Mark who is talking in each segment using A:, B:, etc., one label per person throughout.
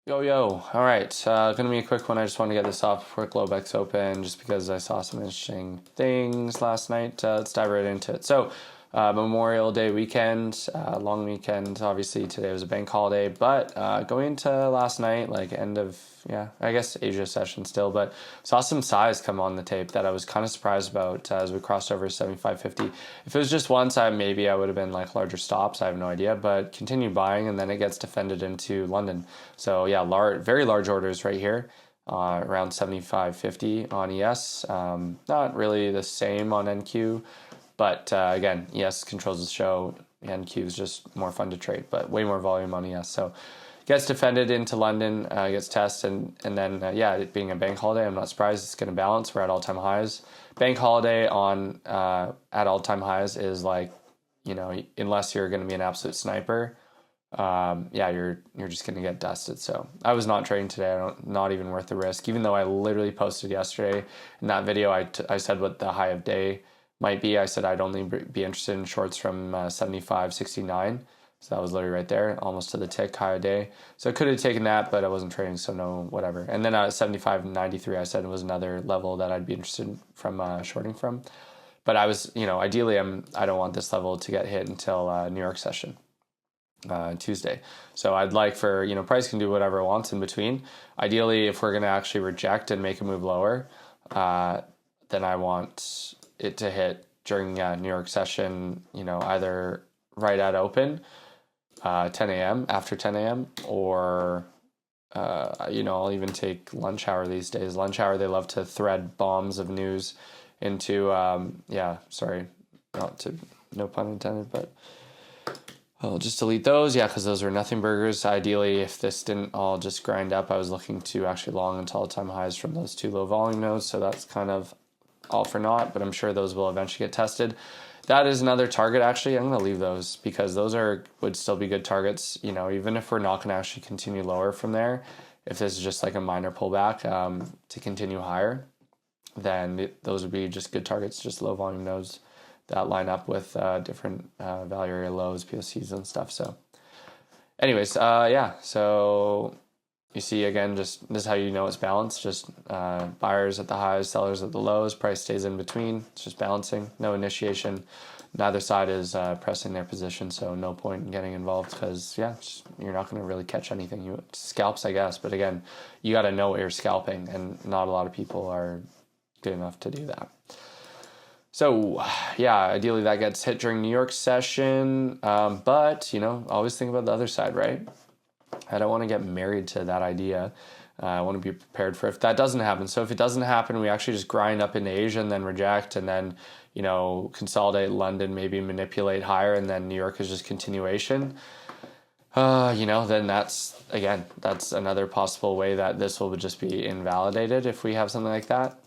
A: Yo, all right. Gonna be a quick one. I just want to get this off before Globex open, just because I saw some interesting things last night. Let's dive right into it. So, Memorial Day weekend, long weekend. Obviously, today was a bank holiday, but going into last night, like end of, yeah, I guess Asia session still, but saw some size come on the tape that I was kind of surprised about as we crossed over 75.50. If it was just once, maybe I would have been like larger stops. I have no idea, but continue buying, and then it gets defended into London. So yeah, very large orders right here. Around 75.50 on ES. Not really the same on NQ, but again, ES controls the show. NQ is just more fun to trade, but way more volume on ES. So gets defended into London, gets tested, and then yeah, it being a bank holiday, I'm not surprised it's going to balance. We're at all-time highs. Bank holiday on at all-time highs is like, unless you're going to be an absolute sniper, yeah, you're just gonna get dusted. So I was not trading today. Not even worth the risk. Even though I literally posted yesterday in that video, I said what the high of day might be. I said I'd only be interested in shorts from 75.69. So that was literally right there, almost to the tick high of day. So I could have taken that, but I wasn't trading, so no, whatever. And then at 75.93, I said it was another level that I'd be interested in from shorting from. But I was, ideally, I don't want this level to get hit until New York session. Tuesday. So I'd like for, price can do whatever it wants in between. Ideally, if we're going to actually reject and make a move lower, then I want it to hit during New York session, either right at open, 10 a.m., after 10 a.m., or, I'll even take lunch hour these days. Lunch hour, they love to thread bombs of news into, no pun intended, but I'll just delete those, yeah, because those were nothing burgers. Ideally, if this didn't all just grind up, I was looking to actually long until all-time highs from those two low volume nodes, so that's kind of all for naught, but I'm sure those will eventually get tested. That is another target, actually. I'm going to leave those because those would still be good targets, even if we're not going to actually continue lower from there. If this is just like a minor pullback to continue higher, then those would be just good targets, just low volume nodes that line up with different value area lows, POCs, and stuff. So anyways, yeah, so you see again, just this is how you know it's balanced. Just buyers at the highs, sellers at the lows, price stays in between. It's just balancing, no initiation. Neither side is pressing their position, so no point in getting involved because, yeah, you're not going to really catch anything. Scalps, I guess, but again, you got to know what you're scalping, and not a lot of people are good enough to do that. So, yeah, ideally that gets hit during New York session, but, always think about the other side, right? I don't want to get married to that idea. I want to be prepared for if that doesn't happen. So if it doesn't happen, we actually just grind up into Asia and then reject and then, consolidate London, maybe manipulate higher, and then New York is just continuation. Then that's another possible way that this will just be invalidated if we have something like that.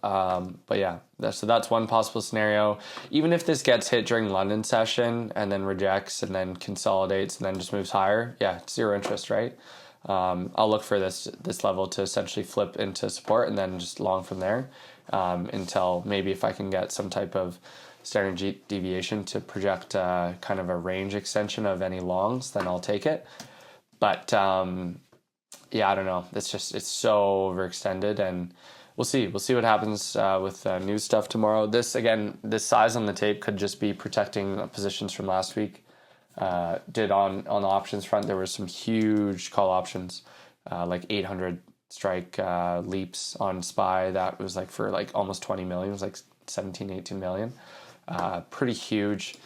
A: But yeah, that's one possible scenario. Even if this gets hit during London session and then rejects and then consolidates and then just moves higher, yeah, it's zero interest, right? I'll look for this level to essentially flip into support and then just long from there until maybe if I can get some type of standard deviation to project kind of a range extension of any longs, then I'll take it. But yeah, I don't know. It's so overextended, and we'll see. We'll see what happens with new stuff tomorrow. This size on the tape could just be protecting positions from last week. Did on the options front, there were some huge call options, like 800 strike leaps on SPY. That was like for like almost 20 million. It was like 17, 18 million. Pretty huge.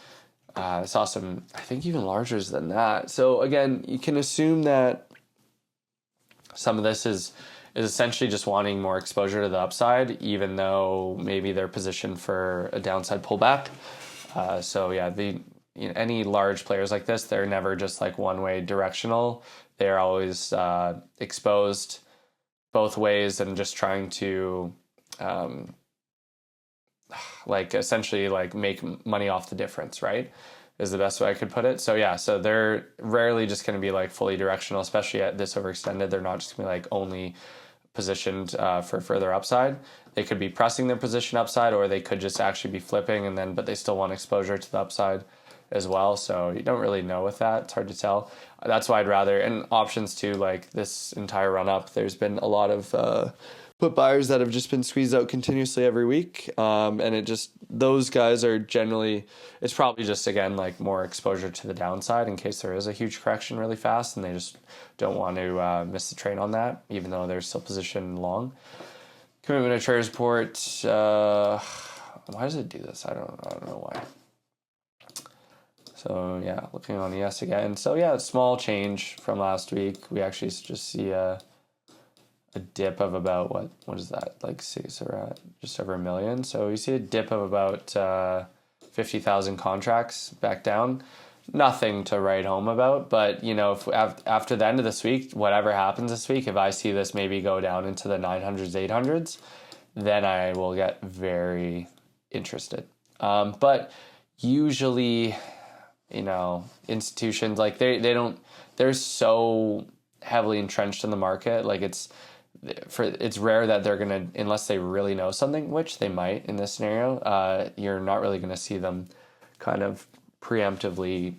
A: Saw some, I think, even larger than that. So again, you can assume that some of this is essentially just wanting more exposure to the upside, even though maybe they're positioned for a downside pullback. So yeah, any large players like this, they're never just like one way directional. They're always exposed both ways and just trying to essentially make money off the difference, right? Is the best way I could put it. So yeah, so they're rarely just going to be like fully directional, especially at this overextended. They're not just going to be like only positioned for further upside. They could be pressing their position upside, or they could just actually be flipping but they still want exposure to the upside. as well. So you don't really know with that. It's hard to tell. That's why I'd rather, and options too, like this entire run up, there's been a lot of put buyers that have just been squeezed out continuously every week. And it just, those guys are generally, it's probably just, again, like more exposure to the downside in case there is a huge correction really fast and they just don't want to miss the train on that, even though they're still positioned long. Commitment of trade report. Why does it do this? I don't know why. So yeah, looking on ES again. So yeah, small change from last week. We actually just see a dip of about what is that, like six or just over 1 million. So you see a dip of about 50,000 contracts back down. Nothing to write home about, but you know, if after the end of this week, whatever happens this week, if I see this maybe go down into the 900s, 800s, then I will get very interested. But usually, you know, institutions like they're so heavily entrenched in the market, like it's rare that they're gonna, unless they really know something, which they might in this scenario, you're not really gonna see them kind of preemptively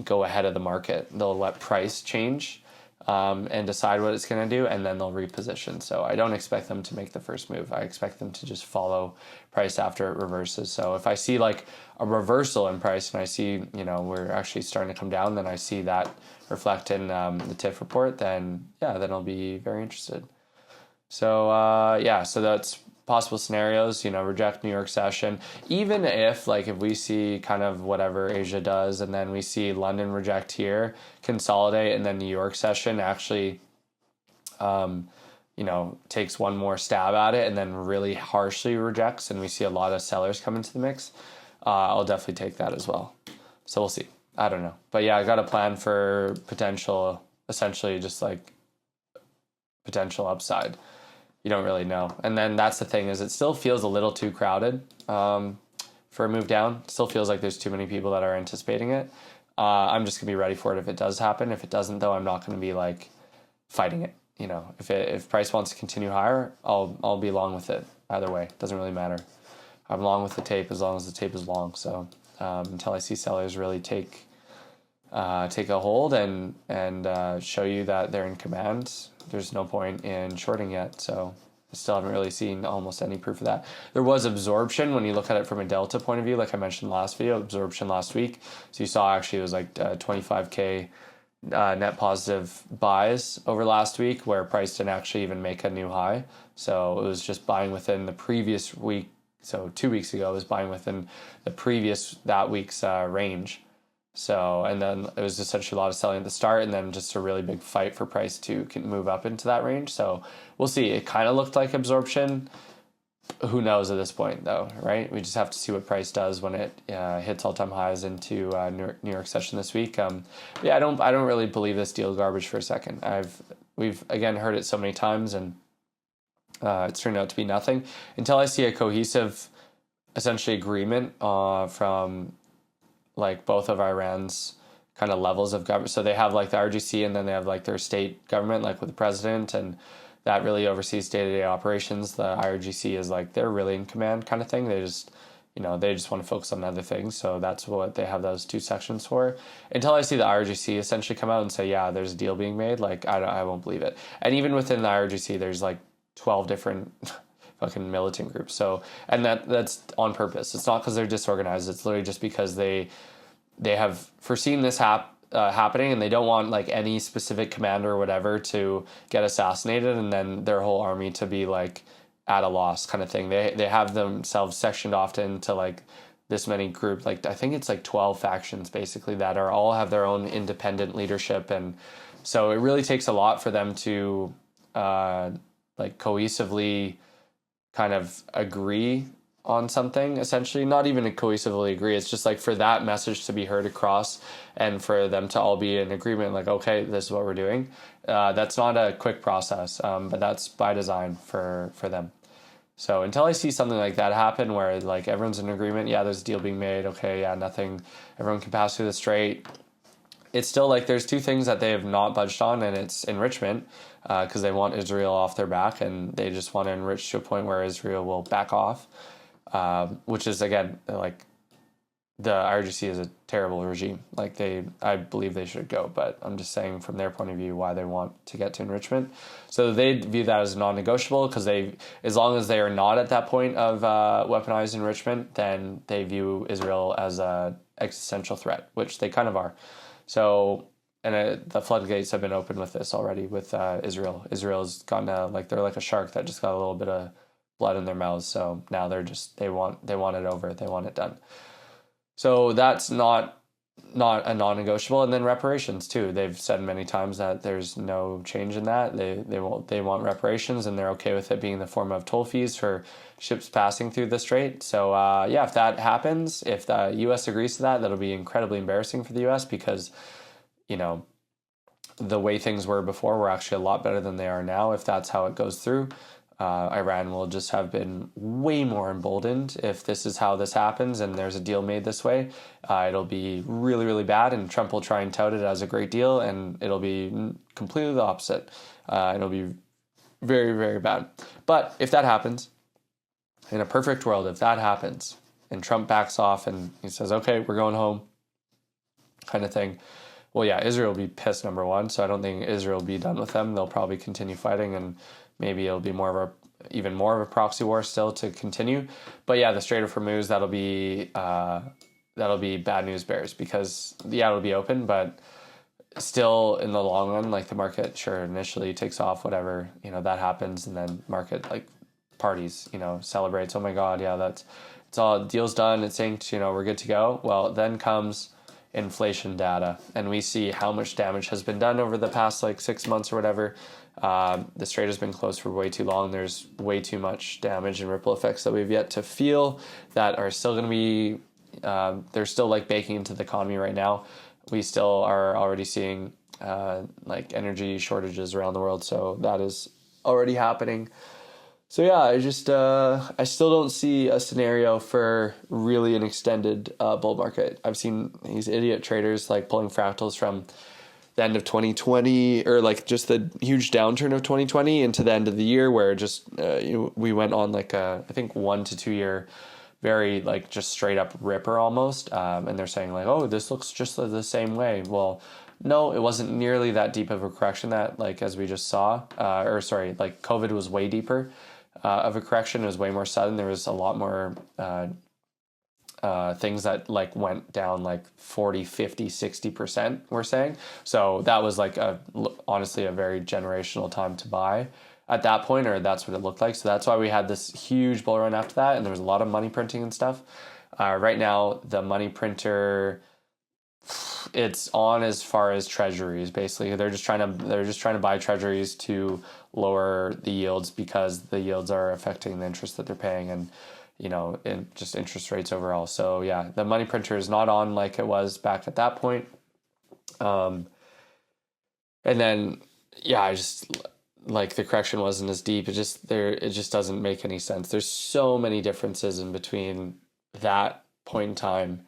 A: go ahead of the market. They'll let price change and decide what it's going to do, and then they'll reposition. So I don't expect them to make the first move. I expect them to just follow price after it reverses. So if I see like a reversal in price and I see, you know, we're actually starting to come down, then I see that reflect in the TIF report, then yeah, then I'll be very interested. So yeah, so that's possible scenarios, you know, reject New York session. Even if, like, if we see kind of whatever Asia does and then we see London reject here, consolidate, and then New York session actually, you know, takes one more stab at it and then really harshly rejects, and we see a lot of sellers come into the mix, I'll definitely take that as well. So we'll see. I don't know. But yeah, I got a plan for potential, essentially just like potential upside. You don't really know. And then that's the thing, is it still feels a little too crowded for a move down. It still feels like there's too many people that are anticipating it. I'm just gonna be ready for it if it does happen. If it doesn't, though, I'm not gonna be like fighting it. You know, if price wants to continue higher, I'll be long with it either way. It doesn't really matter. I'm long with the tape as long as the tape is long. So until I see sellers really take a hold and show you that they're in command, there's no point in shorting yet. So I still haven't really seen almost any proof of that. There was absorption when you look at it from a delta point of view, like I mentioned last video, absorption last week. So you saw actually it was like 25K net positive buys over last week, where price didn't actually even make a new high. So it was just buying within the previous week. So 2 weeks ago, it was buying within that week's range. So, and then it was essentially a lot of selling at the start, and then just a really big fight for price to move up into that range. So we'll see. It kind of looked like absorption. Who knows at this point, though, right? We just have to see what price does when it hits all-time highs into New York session this week. Yeah, I don't really believe this deal garbage for a second. We've again heard it so many times, and it's turned out to be nothing until I see a cohesive, essentially, agreement from like both of Iran's kind of levels of government. So they have like the RGC, and then they have like their state government, like with the president, and that really oversees day-to-day operations. The IRGC is like, they're really in command kind of thing. They just, you know, they just want to focus on other things. So that's what they have those two sections for. Until I see the IRGC essentially come out and say, yeah, there's a deal being made, like I won't believe it. And even within the IRGC, there's like 12 different fucking militant groups. So, and that's on purpose. It's not because they're disorganized. It's literally just because they have foreseen this happening, and they don't want like any specific commander or whatever to get assassinated, and then their whole army to be like at a loss kind of thing. They have themselves sectioned off into like this many groups. Like I think it's like 12 factions basically that are all have their own independent leadership, and so it really takes a lot for them to like cohesively kind of agree on something, essentially. Not even to cohesively agree, it's just like for that message to be heard across and for them to all be in agreement, like, okay, this is what we're doing. That's not a quick process, but that's by design for them. So until I see something like that happen where like everyone's in agreement, yeah, there's a deal being made, okay, yeah, nothing, everyone can pass through the strait, it's still like there's two things that they have not budged on, and it's enrichment, because they want Israel off their back, and they just want to enrich to a point where Israel will back off, which is, again, like the IRGC is a terrible regime. Like I believe they should go, but I'm just saying from their point of view why they want to get to enrichment. So they view that as non-negotiable because as long as they are not at that point of weaponized enrichment, then they view Israel as a existential threat, which they kind of are. So, and the floodgates have been open with this already with Israel. Israel's gotten they're like a shark that just got a little bit of blood in their mouths. So now they want it over. They want it done. So that's not a non-negotiable. And then reparations too. They've said many times that there's no change in that. They want reparations, and they're okay with it being in the form of toll fees for ships passing through the strait. So if that happens, if the U.S. agrees to that, that'll be incredibly embarrassing for the U.S. because, the way things were before were actually a lot better than they are now. If that's how it goes through, Iran will just have been way more emboldened if this is how this happens and there's a deal made this way. It'll be really, really bad, and Trump will try and tout it as a great deal, and it'll be completely the opposite. It'll be very, very bad. But if that happens, in a perfect world, if that happens, and Trump backs off and he says, okay, we're going home, kind of thing, well, yeah, Israel will be pissed, number one. So I don't think Israel will be done with them. They'll probably continue fighting, and maybe it'll be even more of a proxy war still to continue. But yeah, the Strait of Hormuz, that'll be bad news bears because it'll be open, but still in the long run, like the market sure initially takes off, whatever, that happens, and then market like parties, celebrates, oh my God, yeah, it's all, deal's done, it's inked, we're good to go. Well, then comes inflation data, and we see how much damage has been done over the past 6 months or whatever. The strait has been closed for way too long. There's way too much damage and ripple effects that we've yet to feel that are still going to be they're still baking into the economy right now. We still are already seeing energy shortages around the world, so that is already happening. So yeah, I still don't see a scenario for really an extended bull market. I've seen these idiot traders pulling fractals from the end of 2020 or just the huge downturn of 2020 into the end of the year where just we went on I think 1 to 2 year very just straight up ripper almost, and they're saying oh, this looks just the same way. Well, no, it wasn't nearly that deep of a correction that as we just saw, COVID was way deeper of a correction. It was way more sudden. There was a lot more things that went down 40, 50, 60%, we're saying. So that was honestly a very generational time to buy at that point, or that's what it looked like. So that's why we had this huge bull run after that, and there was a lot of money printing and stuff. Right now, the money printer, it's on as far as treasuries. Basically, they're just trying to buy treasuries to lower the yields because the yields are affecting the interest that they're paying, and in just interest rates overall. So yeah, the money printer is not on like it was back at that point. And then I just the correction wasn't as deep. It just doesn't make any sense. There's so many differences in between that point in time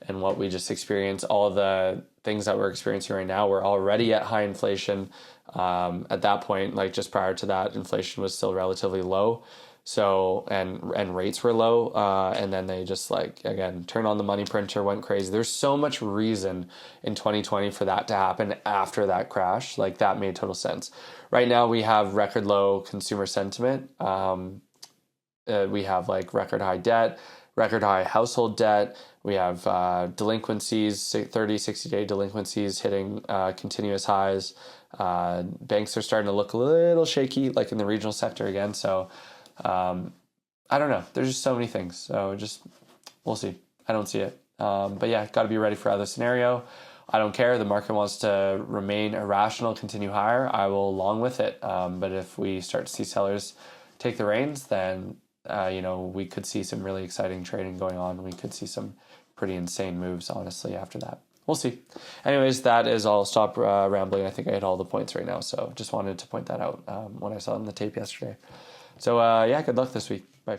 A: and what we just experienced. All the things that we're experiencing right now, we're already at high inflation. At that point, just prior to that, inflation was still relatively low. So, and rates were low. And then they just again, turned on the money printer, went crazy. There's so much reason in 2020 for that to happen after that crash. That made total sense. Right now we have record low consumer sentiment. We have record high debt, record high household debt. We have delinquencies, 30, 60-day delinquencies hitting continuous highs. Banks are starting to look a little shaky, in the regional sector again. So I don't know. There's just so many things. So we'll see. I don't see it. But yeah, got to be ready for either scenario. I don't care. The market wants to remain irrational, continue higher. I will along with it. But if we start to see sellers take the reins, then we could see some really exciting trading going on. We could see some pretty insane moves, honestly, after that. We'll see. Anyways, that is all. Stop rambling. I think I hit all the points right now. So just wanted to point that out when I saw it on the tape yesterday. So good luck this week. Bye.